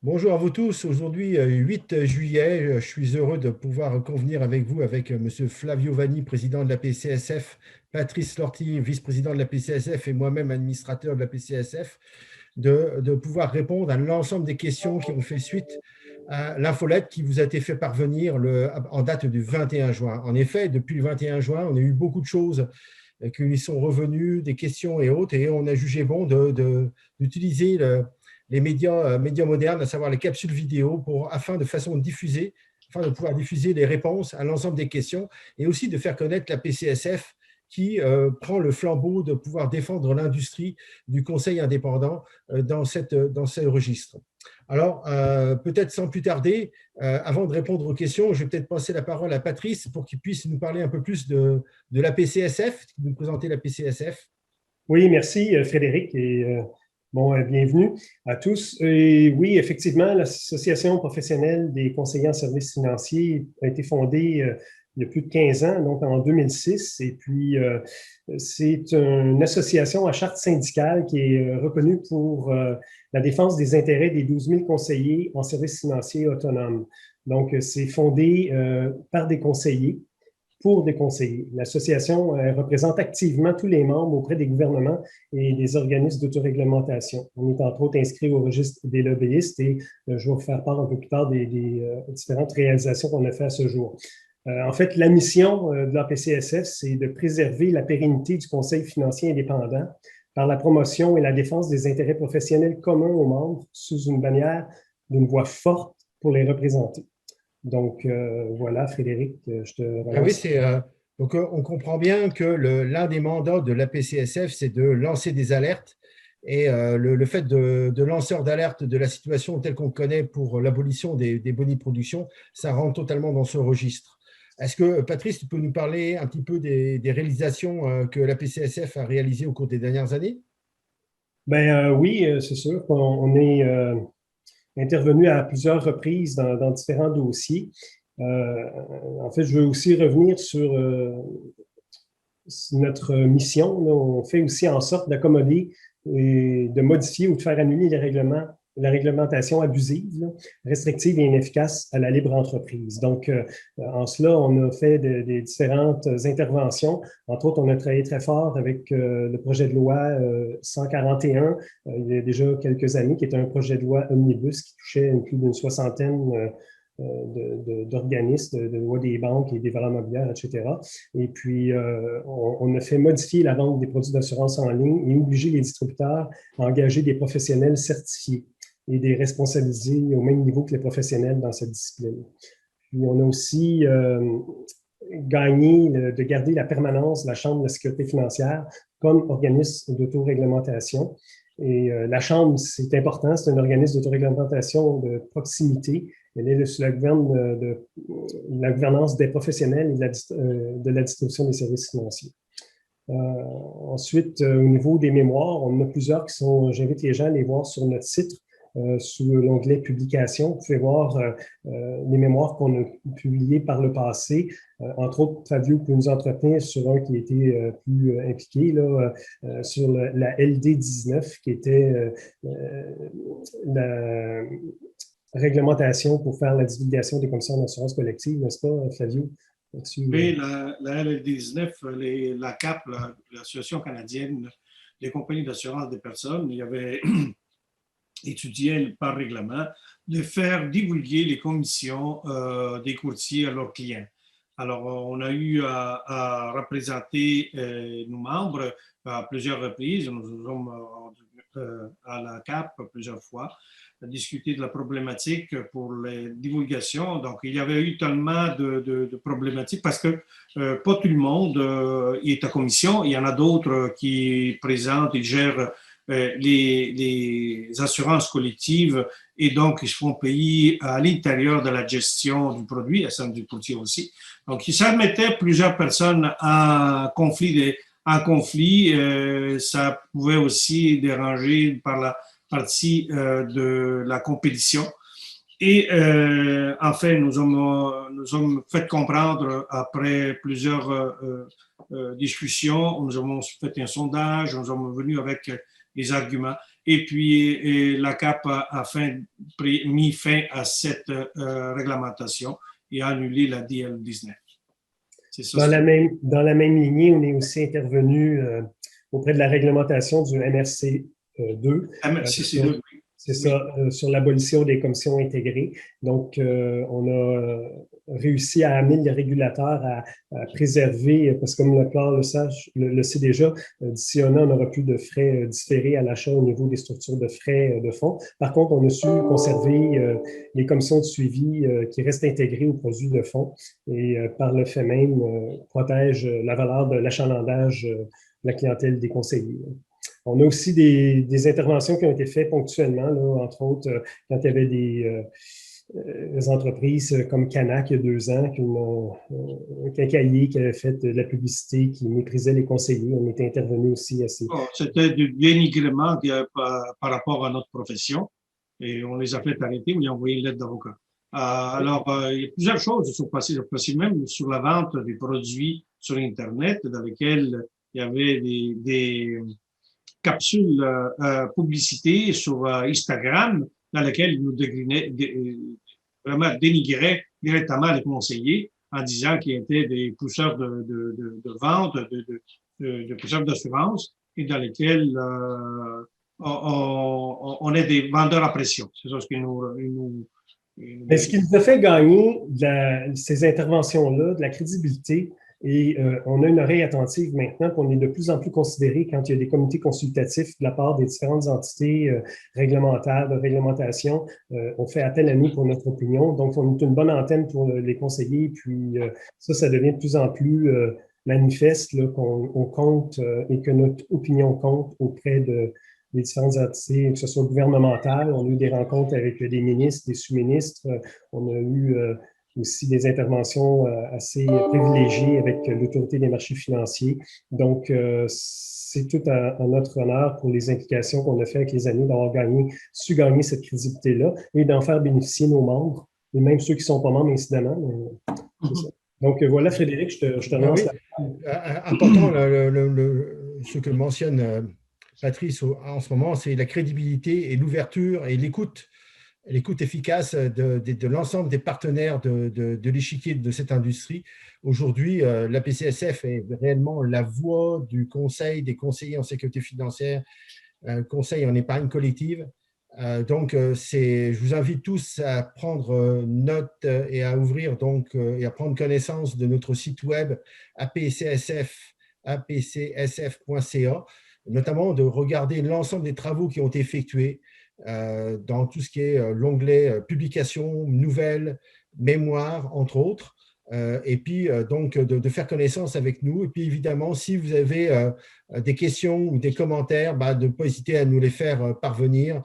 Bonjour à vous tous. Aujourd'hui, 8 juillet, je suis heureux de pouvoir convenir avec vous, avec Monsieur Flavio Vanni, président de la PCSF, Patrice Lorty, vice-président de la PCSF et moi-même administrateur de la PCSF, de pouvoir répondre à l'ensemble des questions qui ont fait suite à l'infolette qui vous a été fait parvenir en date du 21 juin. En effet, depuis le 21 juin, on a eu beaucoup de choses qui y sont revenues, des questions et autres, et on a jugé bon d'utiliser les médias modernes, à savoir les capsules vidéo, afin afin de pouvoir diffuser les réponses à l'ensemble des questions et aussi de faire connaître la PCSF qui prend le flambeau de pouvoir défendre l'industrie du conseil indépendant dans ce registre. Alors, peut-être sans plus tarder, avant de répondre aux questions, je vais peut-être passer la parole à Patrice pour qu'il puisse nous parler un peu plus de la PCSF, nous présenter la PCSF. Oui, merci Frédéric et bienvenue à tous. Et oui, effectivement, l'Association professionnelle des conseillers en services financiers a été fondée il y a plus de 15 ans, donc en 2006. Et puis, c'est une association à charte syndicale qui est reconnue pour la défense des intérêts des 12 000 conseillers en services financiers autonomes. Donc, c'est fondé par des conseillers pour des conseillers. L'association représente activement tous les membres auprès des gouvernements et des organismes d'autoréglementation. On est entre autres inscrit au registre des lobbyistes et je vais vous faire part un peu plus tard des différentes réalisations qu'on a fait à ce jour. En fait, la mission de la PCSF, c'est de préserver la pérennité du Conseil financier indépendant par la promotion et la défense des intérêts professionnels communs aux membres sous une bannière d'une voix forte pour les représenter. Donc, voilà, Frédéric, je te Ah oui, relance. donc on comprend bien que l'un des mandats de la PCSF, c'est de lancer des alertes. Et le fait de lanceur d'alerte de la situation telle qu'on connaît pour l'abolition des bonus de production, ça rentre totalement dans ce registre. Est-ce que, Patrice, tu peux nous parler un petit peu des réalisations que la PCSF a réalisées au cours des dernières années? Oui, c'est sûr qu'on est intervenu à plusieurs reprises dans différents dossiers. En fait, je veux aussi revenir sur notre mission. Là, on fait aussi en sorte d'accommoder et de modifier ou de faire annuler les règlements, la réglementation abusive, là, restrictive et inefficace à la libre entreprise. Donc, en cela, on a fait des différentes interventions. Entre autres, on a travaillé très fort avec le projet de loi 141, il y a déjà quelques années, qui est un projet de loi omnibus qui touchait plus d'une soixantaine d'organismes, de loi des banques et des valeurs mobilières, etc. Et puis, on a fait modifier la vente des produits d'assurance en ligne et obliger les distributeurs à engager des professionnels certifiés et des responsabiliser au même niveau que les professionnels dans cette discipline. Puis, on a aussi gagné de garder la permanence de la Chambre de la sécurité financière comme organisme d'autoréglementation. Et la Chambre, c'est important, c'est un organisme d'autoréglementation de proximité. Elle est sous la gouvernance des professionnels et de la distribution des services financiers. Ensuite, au niveau des mémoires, on en a plusieurs qui sont, j'invite les gens à les voir sur notre site, sous l'onglet publication. Vous pouvez voir les mémoires qu'on a publiées par le passé. Entre autres, Fabio peut nous entretenir sur un qui était plus impliqué, là, sur la LD19, qui était la réglementation pour faire la divulgation des commissions d'assurance collective, n'est-ce pas, Flavio? Oui, la LL19, la CAP, l'Association canadienne des compagnies d'assurance des personnes, il y avait étudié par règlement de faire divulguer les commissions des courtiers à leurs clients. Alors, on a eu à représenter nos membres à plusieurs reprises. Nous sommes à la CAP plusieurs fois, à discuter de la problématique pour les divulgations. Donc, il y avait eu tellement de problématiques parce que pas tout le monde est à commission. Il y en a d'autres qui présentent, ils gèrent les assurances collectives et donc ils se font payer à l'intérieur de la gestion du produit, à celle du courtier aussi. Donc, ça mettait plusieurs personnes en conflit. Ça pouvait aussi déranger par la partie de la compétition. Et enfin, nous sommes fait comprendre après plusieurs discussions, nous avons fait un sondage, nous sommes venus avec des arguments Et puis, la CAP a mis fin à cette réglementation et a annulé la DL19. C'est ça. Dans la même lignée, on est aussi intervenu auprès de la réglementation du MRC 2. MRC2, oui. C'est ça, sur l'abolition des commissions intégrées. Donc, on a réussi à amener les régulateurs à préserver, parce que comme le plan le sait déjà, d'ici un an, on n'aura plus de frais différés à l'achat au niveau des structures de frais de fonds. Par contre, on a su conserver les commissions de suivi qui restent intégrées aux produits de fonds et par le fait même protège la valeur de l'achalandage de la clientèle des conseillers. On a aussi des interventions qui ont été faites ponctuellement, là, entre autres, quand il y avait des entreprises comme Canac il y a 2 ans, un quincaillier qui avait fait de la publicité, qui méprisait les conseillers. On était intervenu aussi assez. C'était du dénigrement par rapport à notre profession et on les a fait arrêter, on les a envoyé une lettre d'avocat. Alors, il y a plusieurs choses qui sont passées. Je passé même sur la vente des produits sur Internet dans lesquels il y avait des capsules publicité sur Instagram dans lesquelles ils nous vraiment dénigraient directement les conseillers en disant qu'ils étaient des pousseurs de vente, de pousseurs d'assurance et dans lesquels on est des vendeurs à pression. C'est ça ce qui nous Mais ce qui nous a fait gagner ces interventions-là, de la crédibilité, et on a une oreille attentive maintenant, qu'on est de plus en plus considéré quand il y a des comités consultatifs de la part des différentes entités réglementaires, de réglementation. On fait appel à nous pour notre opinion. Donc, on est une bonne antenne pour les conseillers. Puis, ça devient de plus en plus manifeste qu'on compte et que notre opinion compte auprès des différentes entités, que ce soit gouvernementales. On a eu des rencontres avec des ministres, des sous-ministres. On a eu aussi des interventions assez privilégiées avec l'autorité des marchés financiers. Donc, c'est tout en notre honneur pour les implications qu'on a fait avec les années d'avoir su gagner cette crédibilité-là et d'en faire bénéficier nos membres, et même ceux qui ne sont pas membres, incidemment. C'est ça. Donc, voilà, Frédéric, je te relance. Important, ce que mentionne Patrice en ce moment, c'est la crédibilité et l'ouverture et l'écoute efficace de l'ensemble des partenaires de l'échiquier de cette industrie. Aujourd'hui, la PCSF est réellement la voix du conseil des conseillers en sécurité financière, conseil en épargne collective. Donc, je vous invite tous à prendre note et à ouvrir et à prendre connaissance de notre site web apcsf.ca, notamment de regarder l'ensemble des travaux qui ont été effectués dans tout ce qui est l'onglet publications, nouvelles, mémoires, entre autres. Et puis, donc, de faire connaissance avec nous. Et puis, évidemment, si vous avez des questions ou des commentaires, de ne pas hésiter à nous les faire parvenir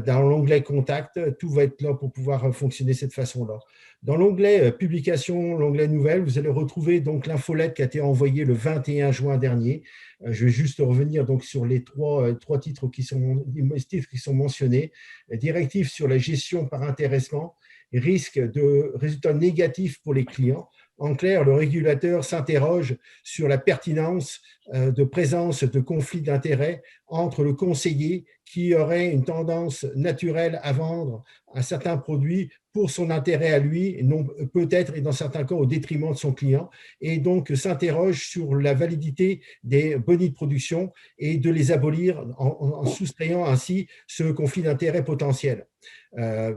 dans l'onglet Contact. Tout va être là pour pouvoir fonctionner de cette façon-là. Dans l'onglet Publications, l'onglet Nouvelles, vous allez retrouver donc l'infolette qui a été envoyée le 21 juin dernier. Je vais juste revenir donc sur les trois titres qui sont mentionnés. Directive sur la gestion par intéressement, risque de résultats négatifs pour les clients. En clair, le régulateur s'interroge sur la pertinence de présence de conflits d'intérêts entre le conseiller qui aurait une tendance naturelle à vendre un certain produit pour son intérêt à lui, peut-être et dans certains cas au détriment de son client, et donc s'interroge sur la validité des bonnies de production et de les abolir en soustrayant ainsi ce conflit d'intérêts potentiel.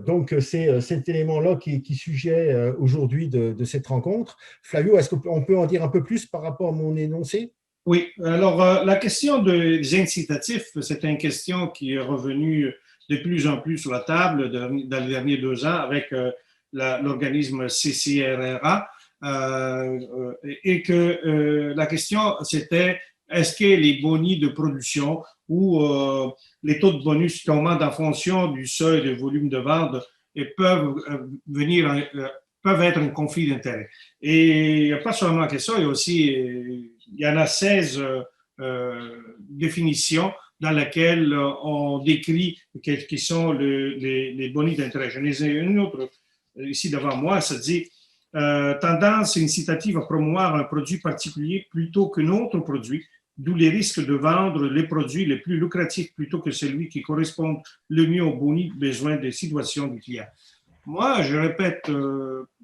Donc, c'est cet élément-là qui est sujet aujourd'hui de cette rencontre. Flavio, est-ce qu'on peut en dire un peu plus par rapport à mon énoncé? Oui, alors la question des incitatifs, c'est une question qui est revenue de plus en plus sur la table dans les derniers 2 ans avec l'organisme CCRRA et que la question c'était est-ce que les bonus de production ou les taux de bonus qui augmentent en fonction du seuil de volume de vente peuvent être un conflit d'intérêts. Et il n'y a pas seulement que ça, il y a aussi il y en a 16 définitions dans lesquelles on décrit qui sont les bonus d'intérêt. J'en ai une autre ici devant moi, ça dit tendance incitative à promouvoir un produit particulier plutôt qu'un autre produit d'où les risques de vendre les produits les plus lucratifs plutôt que celui qui correspond le mieux aux besoins des situations du client. Moi, je répète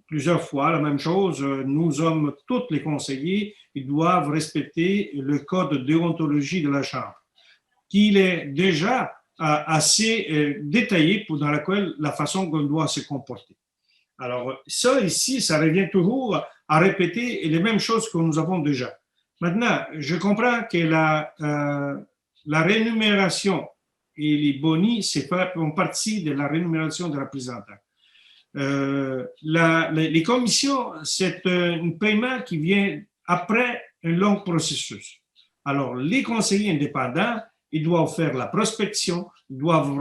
plusieurs fois la même chose. Nous sommes tous les conseillers, ils doivent respecter le code de déontologie de la Chambre, qui est déjà assez détaillé dans la façon qu'on doit se comporter. Alors, ça ici, ça revient toujours à répéter les mêmes choses que nous avons déjà. Maintenant, je comprends que la rémunération et les bonus font partie de la rémunération des représentants. Les commissions, c'est un paiement qui vient après un long processus. Alors, les conseillers indépendants, ils doivent faire la prospection, ils doivent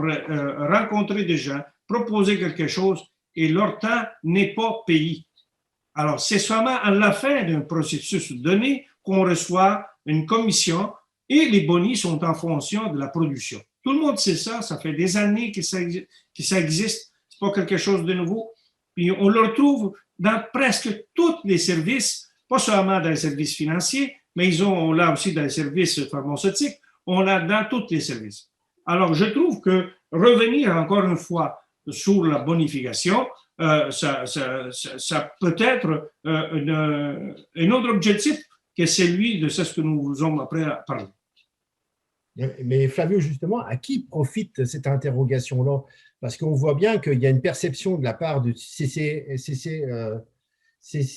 rencontrer des gens, proposer quelque chose et leur temps n'est pas payé. Alors, c'est seulement à la fin d'un processus donné qu'on reçoit une commission et les bonus sont en fonction de la production. Tout le monde sait ça, ça fait des années que ça existe, c'est pas quelque chose de nouveau. Puis on le retrouve dans presque tous les services, pas seulement dans les services financiers, mais on l'a aussi dans les services pharmaceutiques, on l'a dans tous les services. Alors, je trouve que revenir encore une fois sur la bonification, ça peut être un autre objectif que celui de ce que nous sommes après à parler. Mais Flavio, justement, à qui profite cette interrogation-là? Parce qu'on voit bien qu'il y a une perception de la part du CCRA, c'est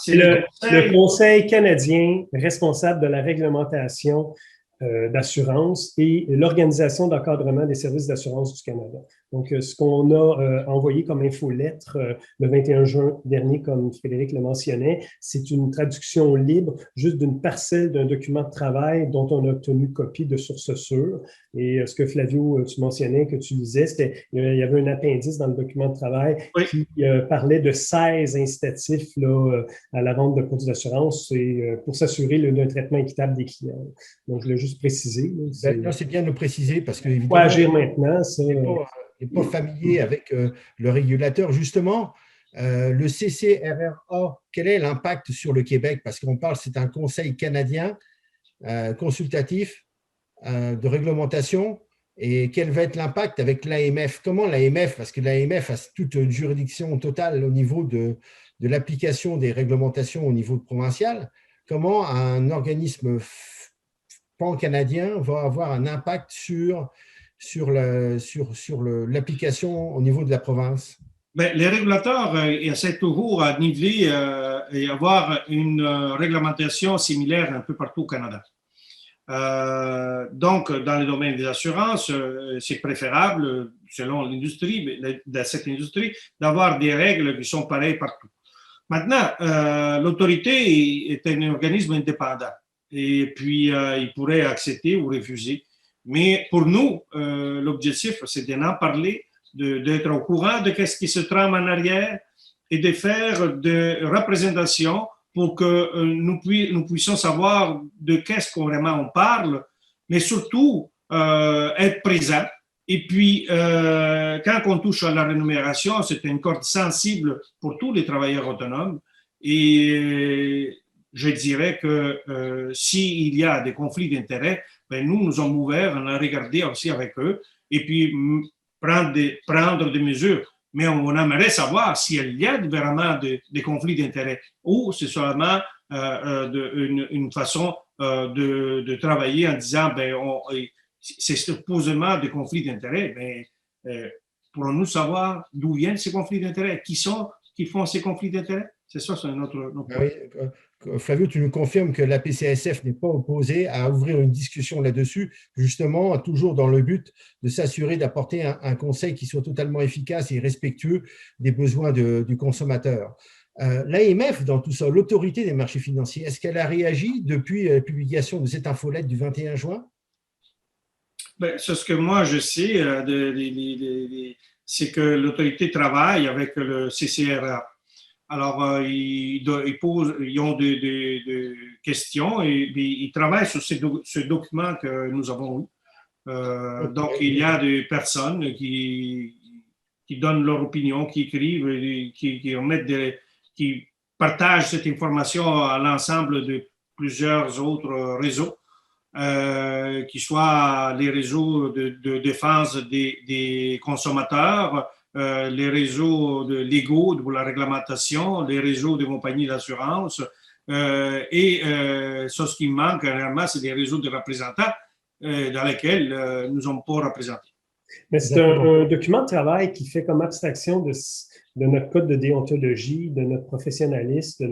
le Conseil canadien responsable de la réglementation d'assurance et l'Organisation d'encadrement des services d'assurance du Canada. Donc, ce qu'on a envoyé comme infolettre le 21 juin dernier, comme Frédéric le mentionnait, c'est une traduction libre juste d'une parcelle d'un document de travail dont on a obtenu copie de source sûre. Et ce que Flavio, tu mentionnais, que tu lisais, il y avait un appendice dans le document de travail qui parlait de 16 incitatifs là, à la vente de produits d'assurance pour s'assurer d'un traitement équitable des clients. Donc, je l'ai juste précisé. C'est bien de le préciser parce que, évidemment, faut agir maintenant. n'est pas familier avec le régulateur. Justement, le CCRA, quel est l'impact sur le Québec? Parce qu'on parle, c'est un conseil canadien consultatif de réglementation. Et quel va être l'impact avec l'AMF? Comment l'AMF, parce que l'AMF a toute une juridiction totale au niveau de l'application des réglementations au niveau provincial, comment un organisme pan-canadien va avoir un impact sur l'application au niveau de la province? Bien, les régulateurs essaient toujours à niveler et avoir une réglementation similaire un peu partout au Canada. Donc, dans le domaine des assurances, c'est préférable, selon l'industrie, de cette industrie, d'avoir des règles qui sont pareilles partout. Maintenant, l'autorité est un organisme indépendant et puis il pourrait accepter ou refuser. Mais pour nous, l'objectif, c'est d'en parler, d'être au courant de ce qui se trame en arrière et de faire des représentations pour que nous puissions savoir de qu'est-ce qu'on vraiment on parle, mais surtout être présent. Et puis, quand on touche à la rémunération, c'est une corde sensible pour tous les travailleurs autonomes. Et je dirais que s'il y a des conflits d'intérêts, ben nous sommes ouverts à regarder aussi avec eux et puis prendre des mesures. Mais on aimerait savoir s'il y a vraiment des conflits d'intérêts ou c'est seulement une façon de travailler en disant ben c'est supposément des conflits d'intérêts, mais pourrons-nous savoir d'où viennent ces conflits d'intérêts? Qui font ces conflits d'intérêts? C'est ça, c'est notre oui, Flavio, tu nous confirmes que la PCSF n'est pas opposée à ouvrir une discussion là-dessus, justement, toujours dans le but de s'assurer d'apporter un conseil qui soit totalement efficace et respectueux des besoins du consommateur. L'AMF, dans tout ça, l'autorité des marchés financiers, est-ce qu'elle a réagi depuis la publication de cette infolette du 21 juin? Ben, c'est ce que moi je sais, c'est que l'autorité travaille avec le CCRA. Alors, ils ont des questions et ils travaillent sur ce document que nous avons eu. Donc, il y a des personnes qui donnent leur opinion, qui écrivent, qui partagent cette information à l'ensemble de plusieurs autres réseaux, qui soient les réseaux de défense des consommateurs, les réseaux légaux pour la réglementation, les réseaux de compagnies d'assurance. Ce qui manque réellement, c'est des réseaux de représentants dans lesquels nous ne sommes pas représentés. Mais c'est un document de travail qui fait comme abstraction de notre code de déontologie, de notre professionnalisme,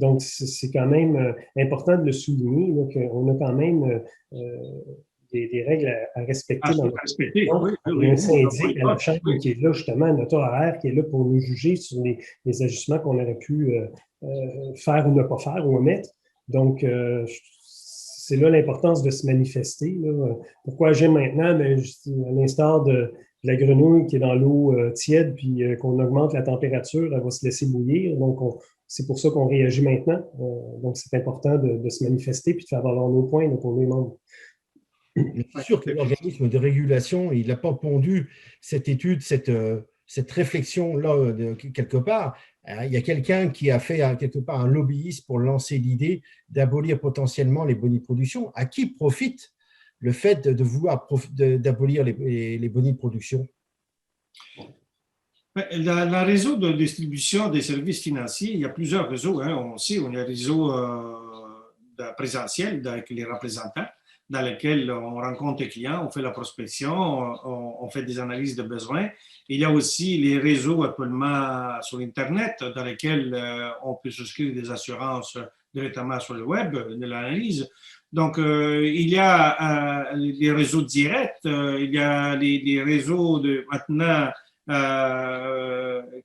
donc c'est quand même important de le souligner, qu'on a quand même des règles à respecter dans notre profession. Il y a un syndic à la Chambre qui est là, justement, un notaire qui est là pour nous juger sur les ajustements qu'on aurait pu faire ou ne pas faire ou omettre. Donc, c'est là l'importance de se manifester. Là. Pourquoi agir maintenant? Bien, à l'instar de la grenouille qui est dans l'eau tiède, puis qu'on augmente la température, elle va se laisser bouillir. Donc, c'est pour ça qu'on réagit maintenant. Donc, c'est important de se manifester puis de faire valoir nos points pour les membres. C'est sûr que l'organisme de régulation, il n'a pas pondu cette étude, cette réflexion-là, quelque part. Il y a quelqu'un qui a fait quelque part un lobbyiste pour lancer l'idée d'abolir potentiellement les boni de production. À qui profite le fait de vouloir d'abolir les boni de production? Le réseau de distribution des services financiers, il y a plusieurs réseaux. Hein, on sait, on a un réseau présentiel avec les représentants dans lesquels on rencontre les clients, on fait la prospection, on fait des analyses de besoins. Il y a aussi les réseaux actuellement sur Internet dans lesquels on peut souscrire des assurances directement sur le web, de l'analyse. Donc, il y a les réseaux directs, il y a les réseaux de maintenant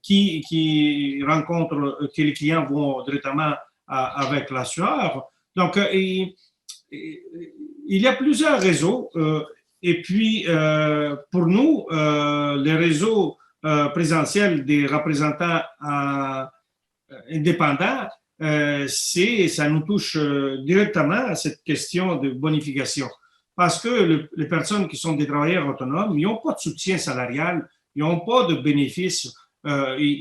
qui rencontrent, que les clients vont directement avec l'assureur. Donc, il y a plusieurs réseaux et puis pour nous, les réseaux présentiels des représentants indépendants, ça nous touche directement à cette question de bonification. Parce que les personnes qui sont des travailleurs autonomes, ils n'ont pas de soutien salarial, ils n'ont pas de bénéfices.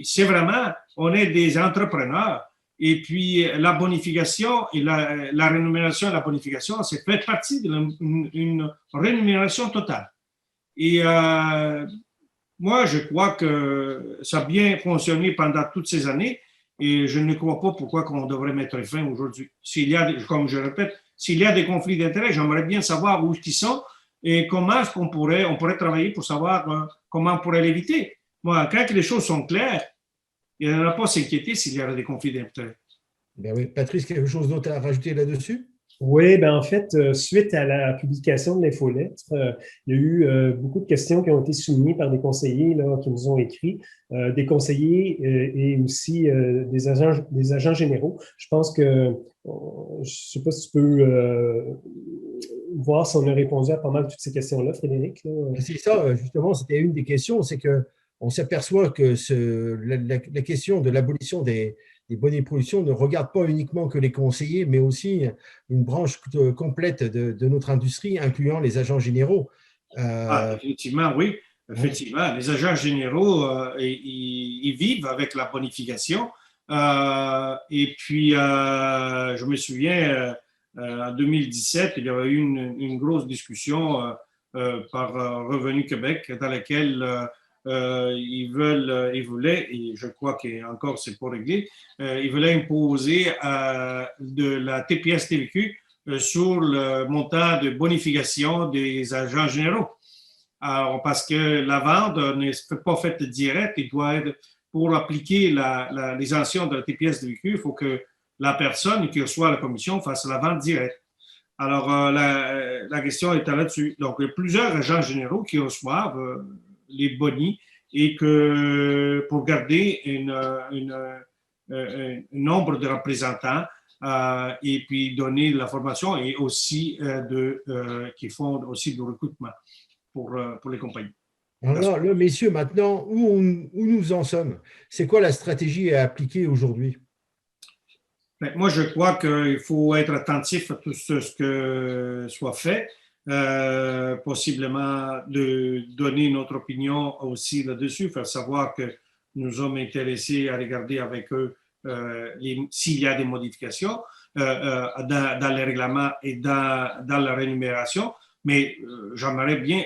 C'est vraiment, on est des entrepreneurs. Et puis, la bonification et la rémunération et la bonification, c'est fait partie d'une rémunération totale. Et moi, je crois que ça a bien fonctionné pendant toutes ces années et je ne crois pas pourquoi on devrait mettre fin aujourd'hui. S'il y a, comme je répète, s'il y a des conflits d'intérêts, j'aimerais bien savoir où ils sont et comment est-ce qu'on pourrait travailler pour savoir comment on pourrait l'éviter. Moi, quand les choses sont claires, il n'y en a pas à s'inquiéter s'il y a des conflits d'intérêts. Ben oui. Patrice, quelque chose d'autre à rajouter là-dessus? Oui, ben en fait, suite à la publication de l'infolettre, il y a eu beaucoup de questions qui ont été soulignées par des conseillers là, qui nous ont écrit, des conseillers et aussi des agents généraux. Je pense que, je ne sais pas si tu peux voir si on a répondu à pas mal de toutes ces questions-là, Frédéric. C'est ça, justement, c'était une des questions, c'est qu'on s'aperçoit que la question de l'abolition des boni de production ne regarde pas uniquement que les conseillers, mais aussi une branche complète de notre industrie, incluant les agents généraux. Effectivement, oui. Effectivement, les agents généraux, ils vivent avec la bonification. Et puis, je me souviens, en 2017, il y avait eu une grosse discussion par Revenu Québec dans laquelle ils voulaient, et je crois qu'encore c'est pas réglé, ils voulaient imposer de la TPS-TVQ sur le montant de bonification des agents généraux. Alors, parce que la vente ne se fait pas faite direct, il doit être, pour appliquer les sanctions de la TPS-TVQ, il faut que la personne qui reçoit la commission fasse la vente directe. Alors, la question est là-dessus. Donc, il y a plusieurs agents généraux qui reçoivent les bonis et que pour garder un nombre de représentants et puis donner de la formation et aussi qui font aussi du recrutement pour les compagnies. Alors là, messieurs, maintenant, où nous en sommes? C'est quoi la stratégie à appliquer aujourd'hui? Moi, je crois qu'il faut être attentif à tout ce que soit fait. Possiblement de donner notre opinion aussi là-dessus, faire savoir que nous sommes intéressés à regarder avec eux s'il y a des modifications. dans les règlements et dans la rémunération, mais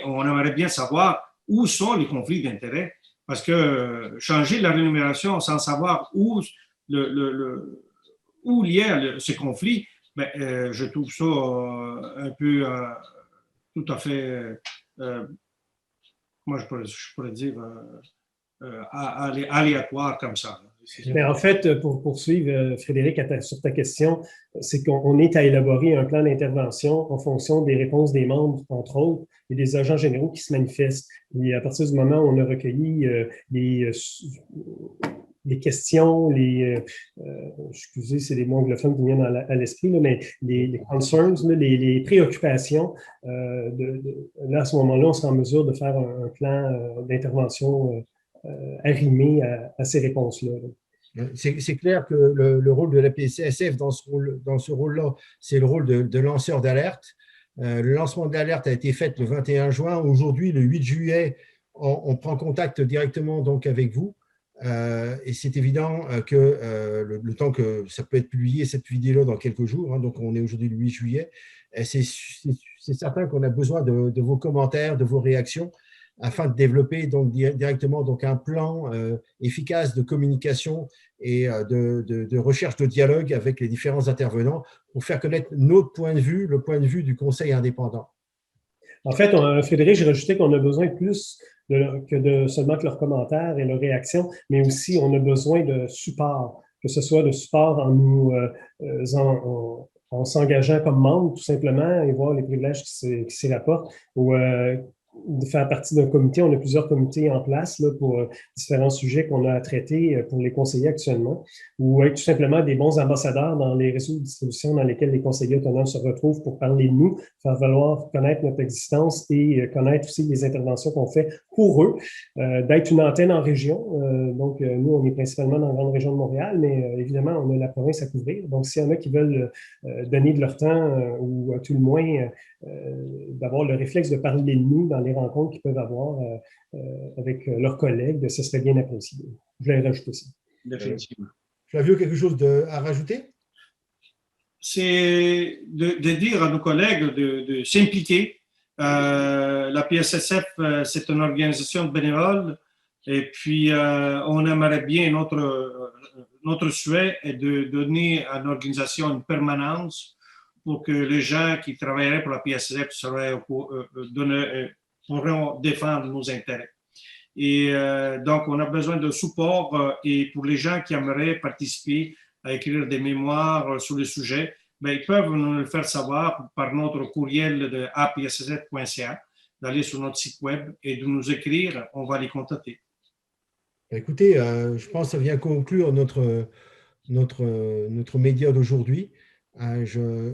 on aimerait bien savoir où sont les conflits d'intérêts, parce que changer la rémunération sans savoir où il y a ces conflits, ben, je trouve ça un peu tout à fait, moi je pourrais dire, aléatoire comme ça. Mais en fait, pour poursuivre, Frédéric, sur ta question, c'est qu'on est à élaborer un plan d'intervention en fonction des réponses des membres, entre autres, et des agents généraux qui se manifestent. Et à partir du moment où on a recueilli les questions, excusez, c'est des mots anglophones qui viennent à l'esprit, mais les concerns, les préoccupations, là, à ce moment-là, on sera en mesure de faire un plan d'intervention arrimé à ces réponses-là. C'est clair que le rôle de la PCSF dans ce rôle-là, c'est le rôle de lanceur d'alerte. Le lancement de l'alerte a été fait le 21 juin. Aujourd'hui, le 8 juillet, on prend contact directement donc avec vous. Et c'est évident que le temps que ça peut être publié, cette vidéo dans quelques jours, hein, donc on est aujourd'hui le 8 juillet, c'est certain qu'on a besoin de vos commentaires, de vos réactions, afin de développer donc directement donc un plan efficace de communication et de recherche de dialogue avec les différents intervenants pour faire connaître notre point de vue, le point de vue du Conseil indépendant. En fait, Frédéric, j'ai rajouté qu'on a besoin de plus que seulement que leurs commentaires et leurs réactions, mais aussi on a besoin de support, que ce soit de support en s'engageant comme membre, tout simplement, et voir les privilèges qui s'y rapportent, ou de faire partie d'un comité. On a plusieurs comités en place là, pour différents sujets qu'on a à traiter pour les conseillers actuellement, ou être tout simplement des bons ambassadeurs dans les réseaux de distribution dans lesquels les conseillers autonomes se retrouvent pour parler de nous, faire valoir connaître notre existence et connaître aussi les interventions qu'on fait pour eux, d'être une antenne en région. Donc, nous, on est principalement dans la grande région de Montréal, mais évidemment, on a la province à couvrir. Donc, s'il y en a qui veulent donner de leur temps ou à tout le moins d'avoir le réflexe de parler de nous dans les rencontres qu'ils peuvent avoir avec leurs collègues, ce serait bien apprécié. Je vais rajouter ça. Définitivement. Flavio, quelque chose à rajouter? C'est de dire à nos collègues de s'impliquer. La PSSF, c'est une organisation de bénévoles et puis on aimerait bien, notre souhait est de donner à l'organisation une permanence pour que les gens qui travailleraient pour la PSSF pourront défendre nos intérêts. Et donc, on a besoin de support et pour les gens qui aimeraient participer à écrire des mémoires sur le sujet, ben, ils peuvent nous le faire savoir par notre courriel de apssf.ca, d'aller sur notre site web et de nous écrire, on va les contacter. Écoutez, je pense que ça vient conclure notre média d'aujourd'hui.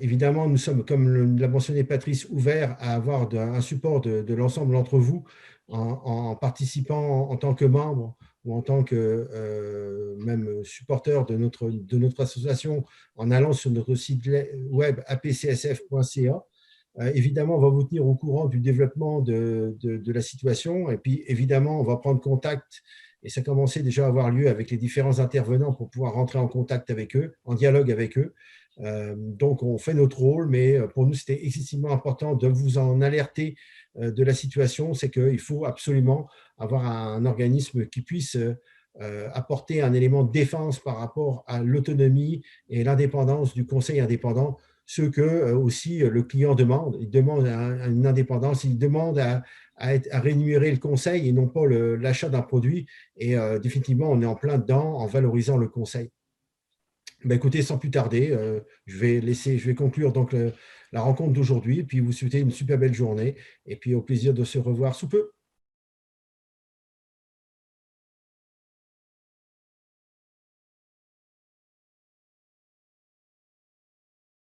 Évidemment, nous sommes, comme l'a mentionné Patrice, ouverts à avoir un support de l'ensemble d'entre vous en participant en tant que membre ou en tant que même supporter de notre association en allant sur notre site web apcsf.ca. Évidemment, on va vous tenir au courant du développement de la situation et puis évidemment, on va prendre contact et ça a commencé déjà à avoir lieu avec les différents intervenants pour pouvoir rentrer en contact avec eux, en dialogue avec eux. Donc, on fait notre rôle, mais pour nous, c'était excessivement important de vous en alerter de la situation. C'est qu'il faut absolument avoir un organisme qui puisse apporter un élément de défense par rapport à l'autonomie et l'indépendance du conseil indépendant, ce que aussi le client demande. Il demande une indépendance, il demande à rémunérer le conseil et non pas l'achat d'un produit. Et définitivement, on est en plein dedans en valorisant le conseil. Ben écoutez, sans plus tarder, je vais conclure donc la rencontre d'aujourd'hui et puis vous souhaiter une super belle journée et puis au plaisir de se revoir sous peu.